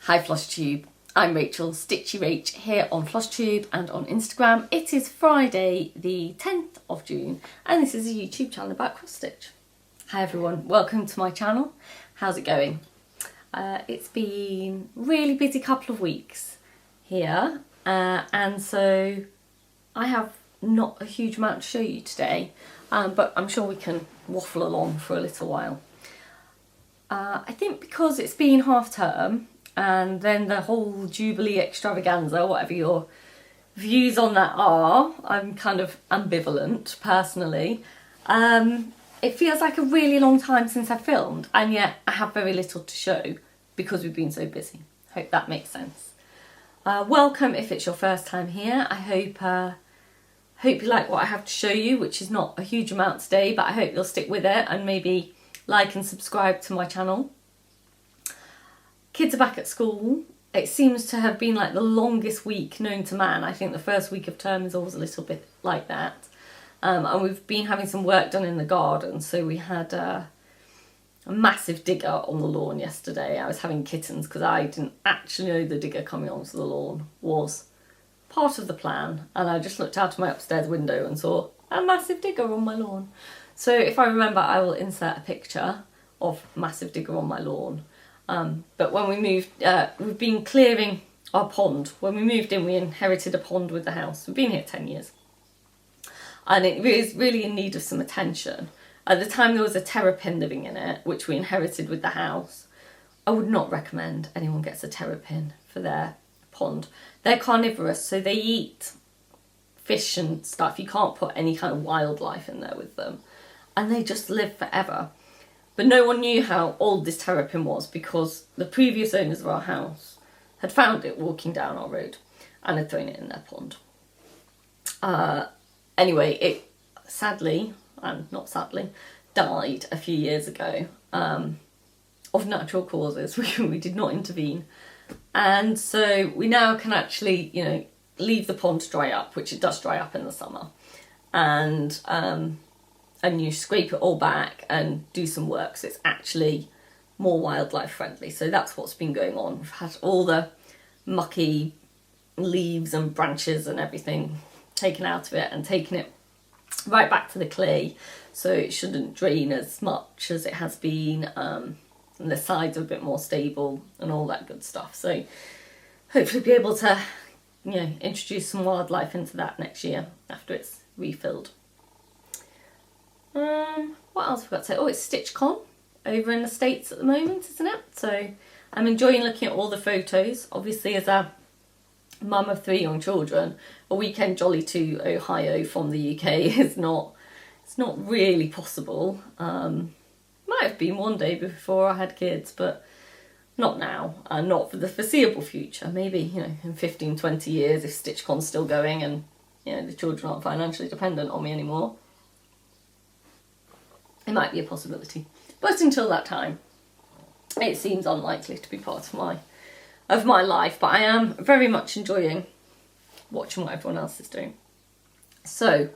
Hi Flosstube, I'm Rachel, Stitchy Rach here on Flosstube and on Instagram. It is Friday the 10th of June and this is a YouTube channel about cross stitch. Hi everyone, welcome to my channel. How's it going? It's been a really busy couple of weeks here and so I have not a huge amount to show you today, but I'm sure we can waffle along for a little while. I think because it's been half term and then the whole Jubilee extravaganza, whatever your views on that are, I'm kind of ambivalent personally. It feels like a really long time since I filmed and yet I have very little to show because we've been so busy. Hope that makes sense. Welcome if it's your first time here. I hope you like what I have to show you, which is not a huge amount today, but I hope you'll stick with it and maybe like and subscribe to my channel. Kids are back at school. It seems to have been like the longest week known to man. I think the first week of term is always a little bit like that. And we've been having some work done in the garden. So we had a massive digger on the lawn yesterday. I was having kittens because I didn't actually know the digger coming onto the lawn was part of the plan. And I just looked out of my upstairs window and saw a massive digger on my lawn. So if I remember, I will insert a picture of massive digger on my lawn. But when we moved, we've been clearing our pond. When we moved in, we inherited a pond with the house. We've been here 10 years. And it is really in need of some attention. At the time, there was a terrapin living in it, which we inherited with the house. I would not recommend anyone gets a terrapin for their pond. They're carnivorous, so they eat fish and stuff. You can't put any kind of wildlife in there with them. And they just live forever. But no one knew how old this terrapin was because the previous owners of our house had found it walking down our road and had thrown it in their pond. Anyway, it sadly, and not sadly, died a few years ago of natural causes. We did not intervene. And so we now can actually, leave the pond to dry up, which it does dry up in the summer. And you scrape it all back and do some work so it's actually more wildlife friendly. So that's what's been going on. We've had all the mucky leaves and branches and everything taken out of it and taken it right back to the clay so it shouldn't drain as much as it has been, and the sides are a bit more stable and all that good stuff. So hopefully be able to introduce some wildlife into that next year after it's refilled. What else have I got to say? Oh, it's StitchCon over in the States at the moment, isn't it? So I'm enjoying looking at all the photos. Obviously, as a mum of 3 young children, a weekend jolly to Ohio from the UK is not really possible. Might have been one day before I had kids, but not now, and not for the foreseeable future. Maybe, in 15, 20 years if StitchCon's still going and, the children aren't financially dependent on me anymore. It might be a possibility. But until that time, it seems unlikely to be part of my life. But I am very much enjoying watching what everyone else is doing. So,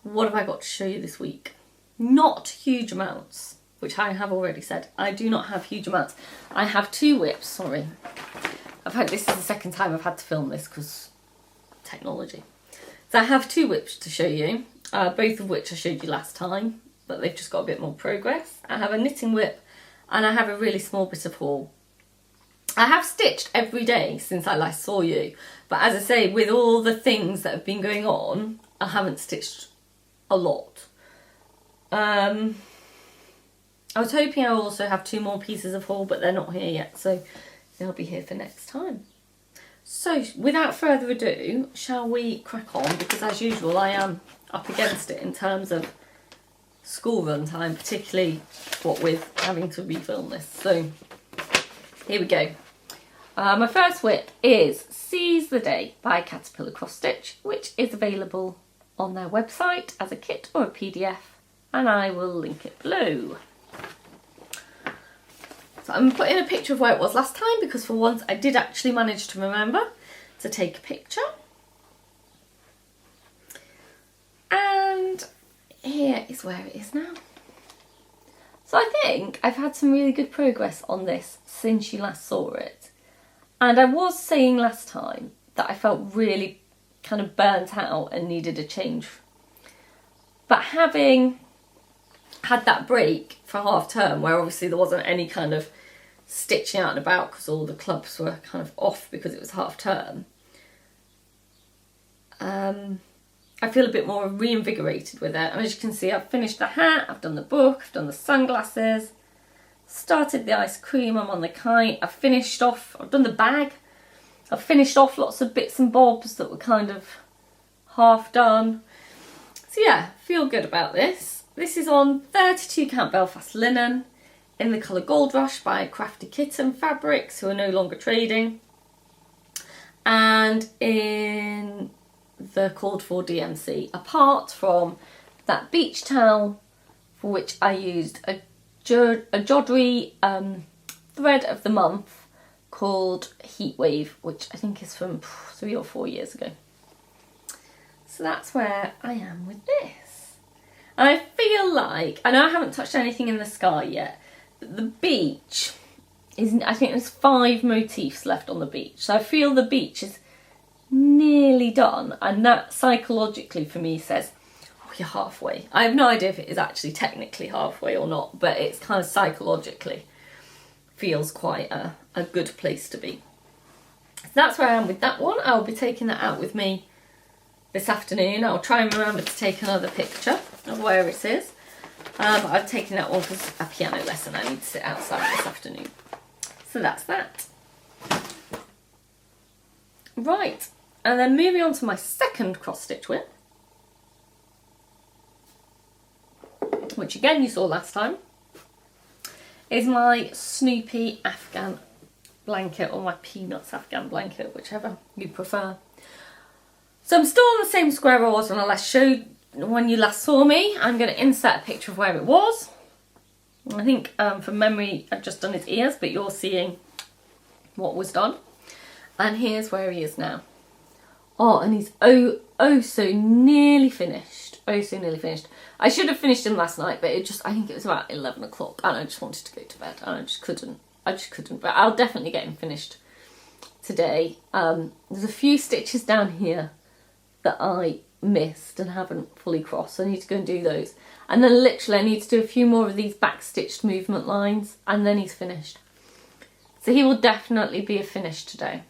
what have I got to show you this week? Not huge amounts, which I have already said. I do not have huge amounts. I have 2 whips, sorry. This is the second time I've had to film this because technology. So I have 2 whips to show you, both of which I showed you last time, but they've just got a bit more progress. I have a knitting whip and I have a really small bit of haul. I have stitched every day since I last saw you, but as I say, with all the things that have been going on, I haven't stitched a lot. I was hoping I will also have 2 more pieces of haul, but they're not here yet, so they'll be here for next time. So without further ado, shall we crack on? Because as usual, I am up against it in terms of school run time, particularly what with having to refilm this. So here we go. My first whip is Seize the Day by Caterpillar Cross Stitch, which is available on their website as a kit or a PDF, and I will link it below. So I'm putting a picture of where it was last time because for once I did actually manage to remember to take a picture. And here is where it is now. So I think I've had some really good progress on this since you last saw it. And I was saying last time that I felt really kind of burnt out and needed a change. But having had that break for half term, where obviously there wasn't any kind of stitching out and about because all the clubs were kind of off because it was half term, I feel a bit more reinvigorated with it. And as you can see, I've finished the hat, I've done the book, I've done the sunglasses, started the ice cream, I'm on the kite, I've done the bag, I've finished off lots of bits and bobs that were kind of half done. So yeah, feel good about this. This is on 32 count Belfast linen in the colour Gold Rush by Crafty Kitten Fabrics, who are no longer trading, and in the called for DMC, apart from that beach towel for which I used a Jodrey thread of the month called Heatwave, which I think is from 3 or 4 years ago. So that's where I am with this. And I feel like, I know I haven't touched anything in the sky yet, but the beach is, I think there's 5 motifs left on the beach. So I feel the beach is nearly done, and that psychologically for me says, oh, you're halfway. I have no idea if it is actually technically halfway or not, but it's kind of psychologically feels quite a good place to be. So that's where I am with that one. I'll be taking that out with me this afternoon. I'll try and remember to take another picture of where it is. I've taken that one because a piano lesson I need to sit outside this afternoon. So that's that. Right. And then moving on to my second cross stitch whip, which again you saw last time, is my Snoopy Afghan blanket, or my Peanuts Afghan blanket, whichever you prefer. So I'm still on the same square I was when I last showed, when you last saw me. I'm going to insert a picture of where it was. I think from memory I've just done his ears, but you're seeing what was done. And here's where he is now. Oh, and he's oh so nearly finished. Oh, so nearly finished. I should have finished him last night, but I think it was about 11 o'clock and I just wanted to go to bed and I just couldn't. But I'll definitely get him finished today. There's a few stitches down here that I missed and haven't fully crossed, so I need to go and do those. And then literally I need to do a few more of these back stitched movement lines and then he's finished. So he will definitely be a finish today.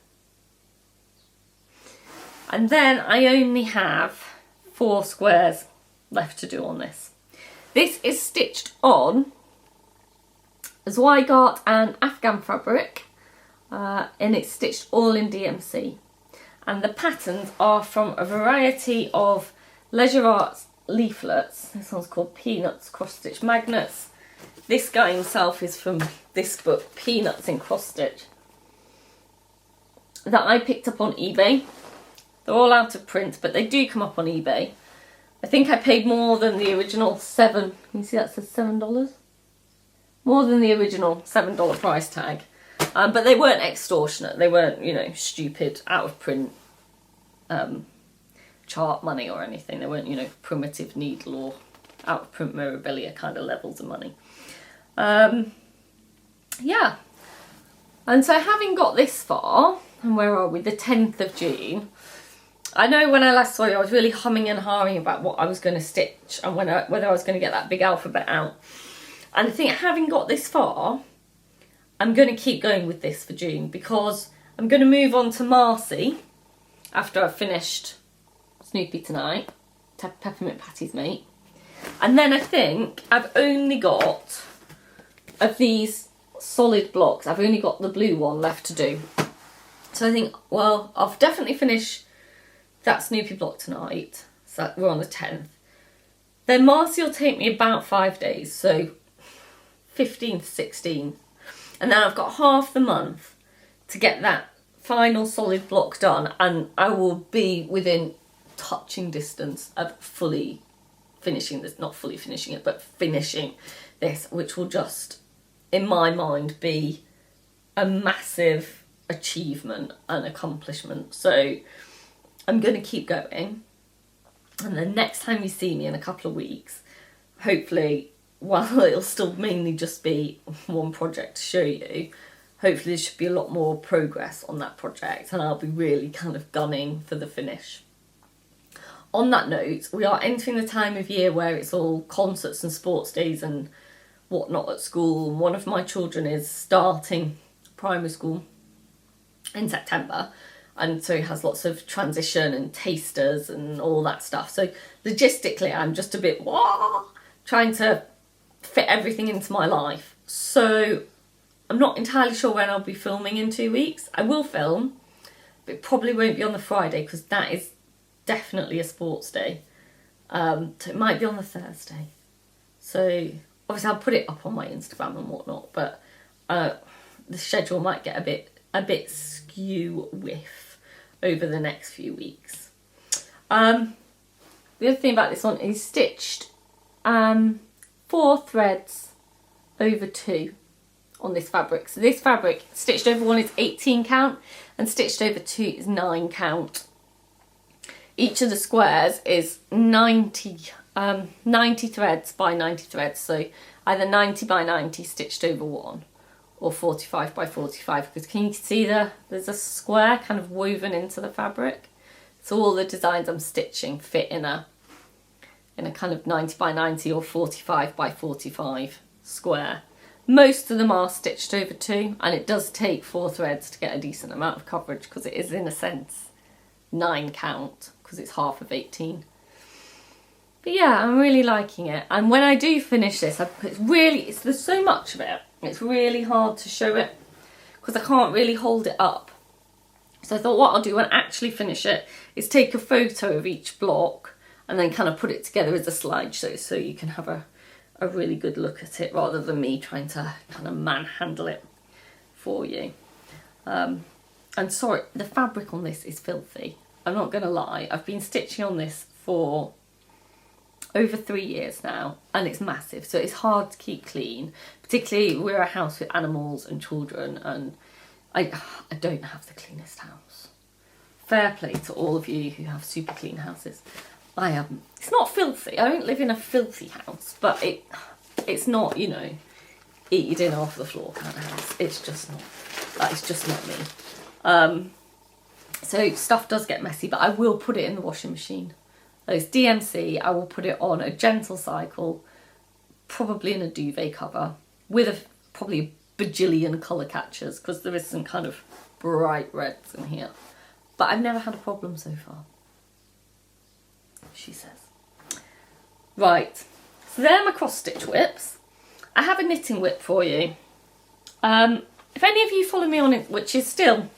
And then I only have 4 squares left to do on this. This is stitched on Zweigart and Afghan fabric, and it's stitched all in DMC. And the patterns are from a variety of Leisure Arts leaflets. This one's called Peanuts Cross Stitch Magnets. This guy himself is from this book, Peanuts in Cross Stitch, that I picked up on eBay. They're all out of print, but they do come up on eBay. I think I paid more than the original $7. You see that says $7? More than the original $7 price tag. But they weren't extortionate. They weren't, you know, stupid, out of print chart money or anything. They weren't, you know, primitive needle or out of print memorabilia kind of levels of money. Yeah. And so having got this far, and where are we? The 10th of June. I know when I last saw you, I was really humming and hawing about what I was going to stitch and whether I was going to get that big alphabet out. And I think having got this far, I'm going to keep going with this for June, because I'm going to move on to Marcy after I've finished Snoopy tonight, Peppermint Patty's mate. And then I think I've only got, of these solid blocks, I've only got the blue one left to do. So I think, well, I'll definitely finish that Snoopy block tonight, so we're on the 10th. Then Marcy will take me about 5 days, so 15th, 16th. And then I've got half the month to get that final solid block done, and I will be within touching distance of fully finishing this, not fully finishing it, but finishing this, which will just, in my mind, be a massive achievement and accomplishment. So I'm going to keep going, and the next time you see me in a couple of weeks, hopefully, while it'll still mainly just be one project to show you, hopefully there should be a lot more progress on that project, and I'll be really kind of gunning for the finish. On that note, we are entering the time of year where it's all concerts and sports days and whatnot at school. One of my children is starting primary school in September, and so he has lots of transition and tasters and all that stuff. So logistically, I'm just a bit trying to fit everything into my life. So I'm not entirely sure when I'll be filming in 2 weeks. I will film, but it probably won't be on the Friday because that is definitely a sports day. So it might be on the Thursday. So obviously I'll put it up on my Instagram and whatnot, but the schedule might get a bit skew with over the next few weeks. The other thing about this one is stitched 4 threads over 2 on this fabric. So this fabric, stitched over 1 is 18 count and stitched over 2 is 9 count. Each of the squares is 90 threads by 90 threads, so either 90 by 90 stitched over 1 or 45 by 45, because can you see there's a square kind of woven into the fabric. So all the designs I'm stitching fit in a kind of 90 by 90 or 45 by 45 square. Most of them are stitched over 2, and it does take 4 threads to get a decent amount of coverage because it is in a sense 9 count because it's half of 18. But yeah, I'm really liking it, and when I do finish this, there's so much of it, it's really hard to show it because I can't really hold it up. So I thought what I'll do when I actually finish it is take a photo of each block and then kind of put it together as a slideshow so you can have a really good look at it rather than me trying to kind of manhandle it for you. And sorry, the fabric on this is filthy. I'm not going to lie. I've been stitching on this for over 3 years now, and it's massive, so it's hard to keep clean. Particularly, we're a house with animals and children, and I don't have the cleanest house. Fair play to all of you who have super clean houses. I haven't. It's not filthy. I don't live in a filthy house, but it's not, you know, eat your dinner off the floor kind of house. It's just not. It's just not me. So stuff does get messy, but I will put it in the washing machine. It's DMC. I will put it on a gentle cycle, probably in a duvet cover, with probably a bajillion colour catchers, because there is some kind of bright reds in here. But I've never had a problem so far, she says. Right, so there are my cross stitch whips. I have a knitting whip for you. If any of you follow me on it, which is still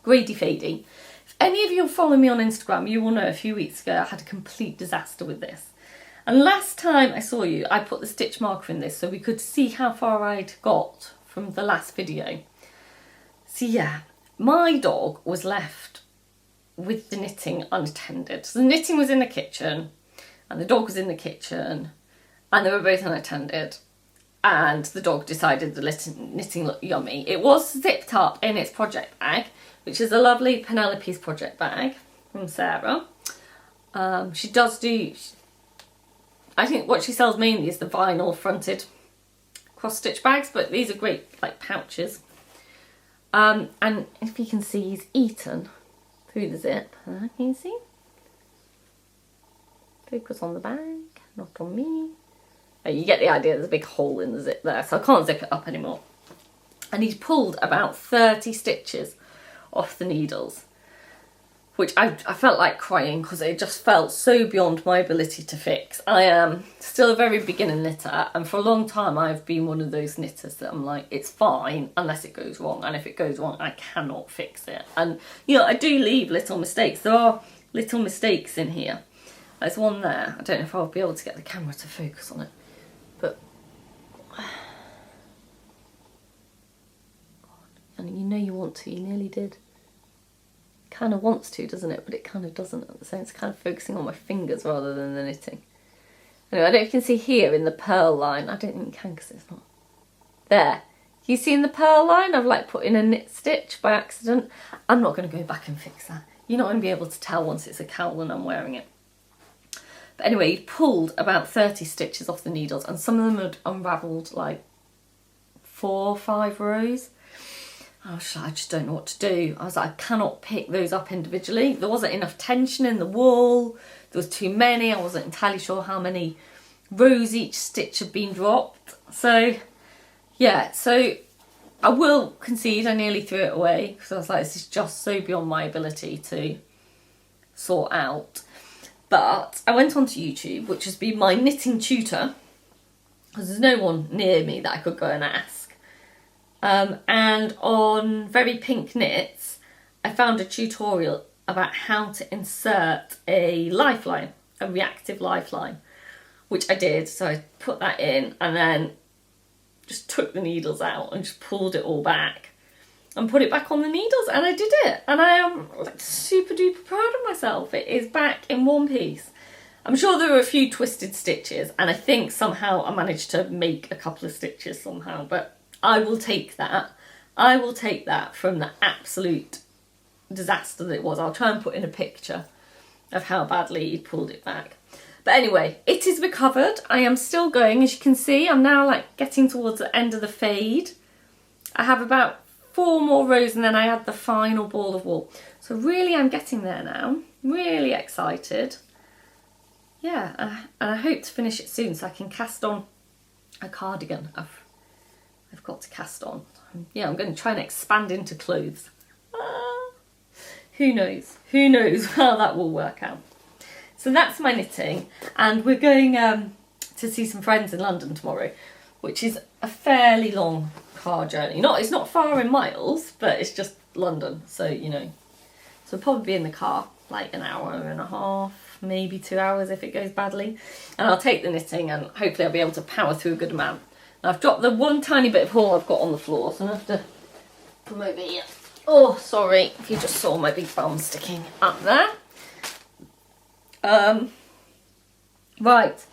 grady fadey, if any of you follow me on Instagram, you will know a few weeks ago I had a complete disaster with this. And last time I saw you, I put the stitch marker in this so we could see how far I'd got from the last video. So yeah, my dog was left with the knitting unattended. So the knitting was in the kitchen and the dog was in the kitchen and they were both unattended, and the dog decided the knitting looked yummy. It was zipped up in its project bag, which is a lovely Penelope's project bag from Sarah. She does do, I think what she sells mainly is the vinyl fronted cross stitch bags, but these are great like pouches. And if you can see, he's eaten through the zip. Can you see? Focus on the bag, not on me. Oh, you get the idea, there's a big hole in the zip there, so I can't zip it up anymore. And he's pulled about 30 stitches off the needles, which I felt like crying because it just felt so beyond my ability to fix. I am still a very beginner knitter, and for a long time I've been one of those knitters that I'm like, it's fine unless it goes wrong, and if it goes wrong I cannot fix it. And you know, I do leave little mistakes. There are little mistakes in here. There's one there. I don't know if I'll be able to get the camera to focus on it, but and you know you want to, you nearly did. Kind of wants to, doesn't it? But it kind of doesn't at the same. It's kind of focusing on my fingers rather than the knitting. Anyway, I don't know if you can see here in the purl line. I don't think you can because it's not there. You see in the purl line, I've like put in a knit stitch by accident. I'm not going to go back and fix that. You're not going to be able to tell once it's a cowl and I'm wearing it. But anyway, he pulled about 30 stitches off the needles, and some of them had unravelled like 4 or 5 rows. I just don't know what to do. I was like, I cannot pick those up individually. There wasn't enough tension in the wool. There was too many. I wasn't entirely sure how many rows each stitch had been dropped. So yeah, so I will concede I nearly threw it away because I was like, this is just so beyond my ability to sort out. But I went onto YouTube, which has been my knitting tutor, because there's no one near me that I could go and ask. And on Very Pink Knits, I found a tutorial about how to insert a lifeline, a reactive lifeline, which I did. So I put that in and then just took the needles out and just pulled it all back and put it back on the needles, and I did it. And I am like super duper proud of myself. It is back in one piece. I'm sure there were a few twisted stitches, and I think somehow I managed to make a couple of stitches somehow, but I will take that. I will take that from the absolute disaster that it was. I'll try and put in a picture of how badly he pulled it back. But anyway, it is recovered. I am still going. As you can see, I'm now like getting towards the end of the fade. I have about 4 more rows and then I add the final ball of wool. So really I'm getting there now. Really excited. Yeah, and I hope to finish it soon so I can cast on a cardigan I've got to cast on. Yeah, I'm going to try and expand into clothes. Who knows? Who knows how that will work out. So that's my knitting, and we're going to see some friends in London tomorrow, which is a fairly long car journey. It's not far in miles, but it's just London, so you know. So we'll probably be in the car like an hour and a half, maybe 2 hours if it goes badly. And I'll take the knitting and hopefully I'll be able to power through a good amount. Now I've dropped the one tiny bit of haul I've got on the floor, so I have to come over here. Oh, sorry if you just saw my big bum sticking up there. Right,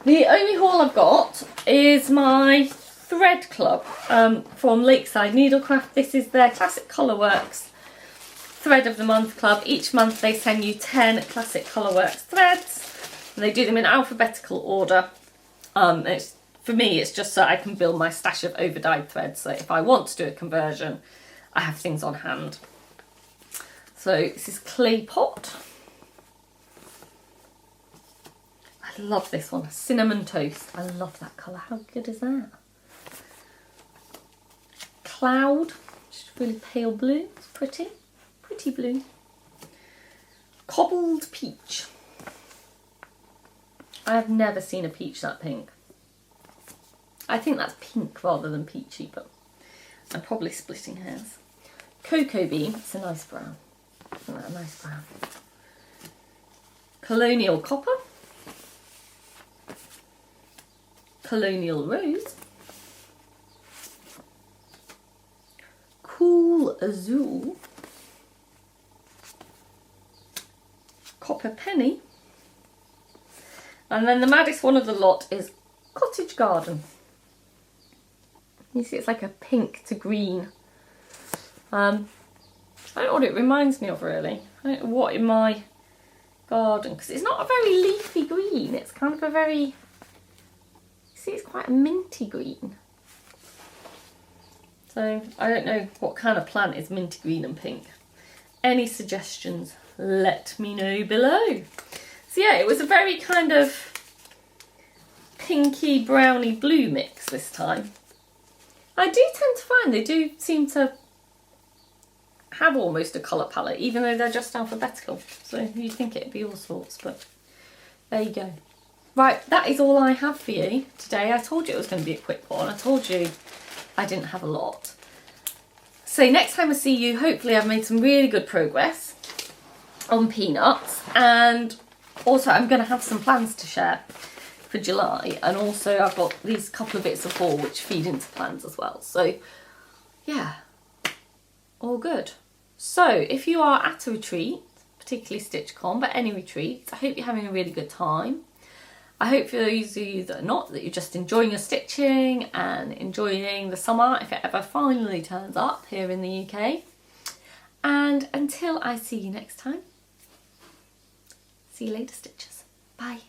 the only haul I've got is my thread club from Lakeside Needlecraft. This is their Classic Colourworks Thread of the Month club. Each month they send you 10 Classic Colourworks threads, and they do them in alphabetical order. For me, it's just so I can build my stash of over-dyed threads, so if I want to do a conversion, I have things on hand. So this is Clay Pot. I love this one, Cinnamon Toast. I love that colour. How good is that? Cloud, just really pale blue. It's pretty, pretty blue. Cobbled Peach. I have never seen a peach that pink. I think that's pink rather than peachy, but I'm probably splitting hairs. Cocoa Bean, it's a nice brown. Isn't that a nice brown? Colonial Copper. Colonial Rose. Cool Azul. Copper Penny. And then the maddest one of the lot is Cottage Garden. You see it's like a pink to green. I don't know what it reminds me of really. I don't know what in my garden, because it's not a very leafy green. It's kind of a very, you see it's quite a minty green. So I don't know what kind of plant is minty green and pink. Any suggestions, let me know below. So yeah, it was a very kind of pinky browny blue mix this time. I do tend to find they do seem to have almost a colour palette, even though they're just alphabetical. So you'd think it'd be all sorts, but there you go. Right, that is all I have for you today. I told you it was going to be a quick one. I told you I didn't have a lot. So next time I see you, hopefully I've made some really good progress on peanuts, and also I'm going to have some plans to share for July, and also I've got these couple of bits of haul which feed into plans as well. So yeah, all good. So if you are at a retreat, particularly StitchCon, but any retreat, I hope you're having a really good time. I hope for those of you that are not, that you're just enjoying your stitching and enjoying the summer if it ever finally turns up here in the UK. And until I see you next time, see you later, stitchers. Bye.